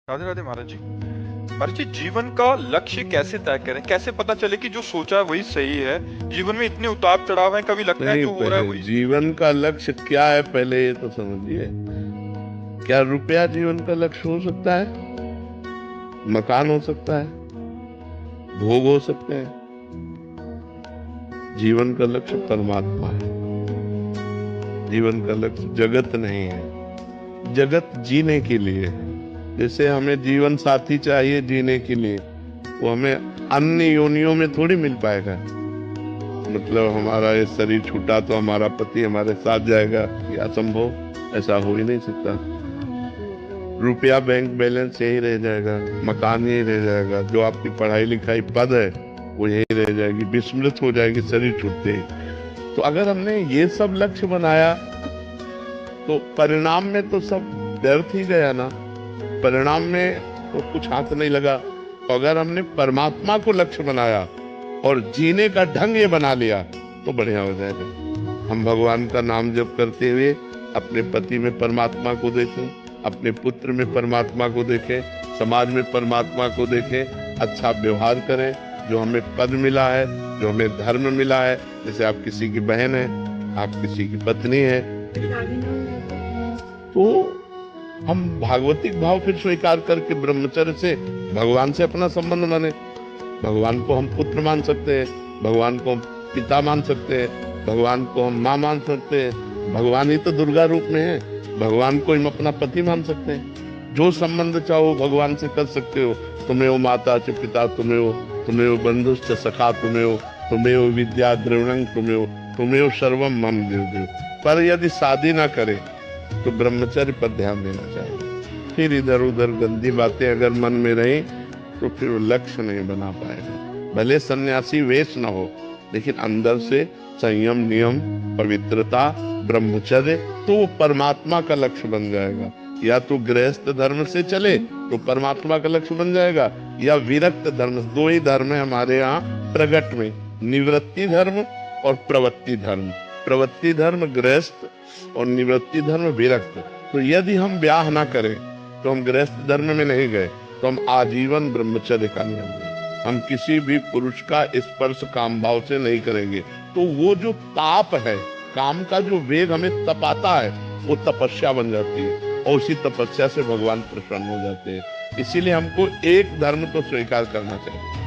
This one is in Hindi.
राधे राधे महाराज जी। महाराज जी, जीवन का लक्ष्य कैसे तय करें? कैसे पता चले कि जो सोचा है वही सही है? जीवन में इतने उतार चढ़ाव हैं, कभी लगता है नहीं, जो हो रहा है वही। जीवन का लक्ष्य क्या है पहले ये तो समझिए। क्या रुपया जीवन का लक्ष्य हो सकता है? मकान हो सकता है, भोग हो सकते हैं। जीवन का लक्ष्य परमात्मा है। जीवन का लक्ष्य जगत नहीं है। जगत जीने के लिए है। जैसे हमें जीवन साथी चाहिए जीने के लिए, वो हमें अन्य योनियों में थोड़ी मिल पाएगा। मतलब हमारा ये शरीर छूटा तो हमारा पति हमारे साथ जाएगा, ये असंभव। ऐसा हो ही नहीं सकता। रुपया बैंक बैलेंस यही रह जाएगा, मकान यही रह जाएगा, जो आपकी पढ़ाई लिखाई पद है वो यही रह जाएगी, विस्मृत हो जाएगी शरीर छूटते ही। तो अगर हमने ये सब लक्ष्य बनाया तो परिणाम में तो सब व्यर्थ ही गया ना। परिणाम में तो कुछ हाथ नहीं लगा। तो अगर हमने परमात्मा को लक्ष्य बनाया और जीने का ढंग ये बना लिया तो बढ़िया हो जाएगा। हम भगवान का नाम जप करते हुए अपने पति में परमात्मा को देखें, अपने पुत्र में परमात्मा को देखें, समाज में परमात्मा को देखें, अच्छा व्यवहार करें। जो हमें पद मिला है, जो हमें धर्म मिला है, जैसे आप किसी की बहन है, आप किसी की पत्नी है, तो हम भागवतिक भाव फिर स्वीकार करके ब्रह्मचर्य से भगवान से अपना संबंध माने। भगवान को हम पुत्र मान सकते हैं, भगवान को हम पिता मान सकते हैं, भगवान को हम माँ मान सकते हैं। भगवान ही तो दुर्गा रूप में है। भगवान को हम अपना पति मान सकते हैं। जो संबंध चाहो भगवान से कर सकते हो। तुम्हें वो माता च पिता, तुम्हें वो बंधुश्च सखा, तुम्हें वो विद्या द्रविणं, तुम्हें वो सर्वम मम देव। पर यदि शादी ना करे तो ब्रह्मचर्य पर ध्यान देना चाहिए। फिर इधर उधर गंदी बातें अगर मन में रही तो फिर वो लक्ष्य नहीं बना पाएगा। भले सन्यासी वेश ना हो, लेकिन अंदर से संयम, नियम, पवित्रता, ब्रह्मचर्य, तो वो परमात्मा का लक्ष्य बन जाएगा। या तो गृहस्थ धर्म से चले तो परमात्मा का लक्ष्य बन जाएगा, या विरक्त धर्म। दो ही धर्म है हमारे यहाँ प्रगट में, निवृत्ति धर्म और प्रवृत्ति धर्म। प्रवृत्ति धर्म गृहस्थ और निवृत्ति धर्म विरक्त। तो यदि हम ब्याह ना करें तो हम गृहस्थ धर्म में नहीं गए, तो हम आजीवन ब्रह्मचर्य का नियम है। हम किसी भी पुरुष का स्पर्श काम भाव से नहीं करेंगे। तो वो जो ताप है, काम का जो वेग हमें तपाता है, वो तपस्या बन जाती है, और उसी तपस्या से भगवान प्रसन्न हो जाते हैं। इसीलिए हमको एक धर्म तो स्वीकार करना चाहिए।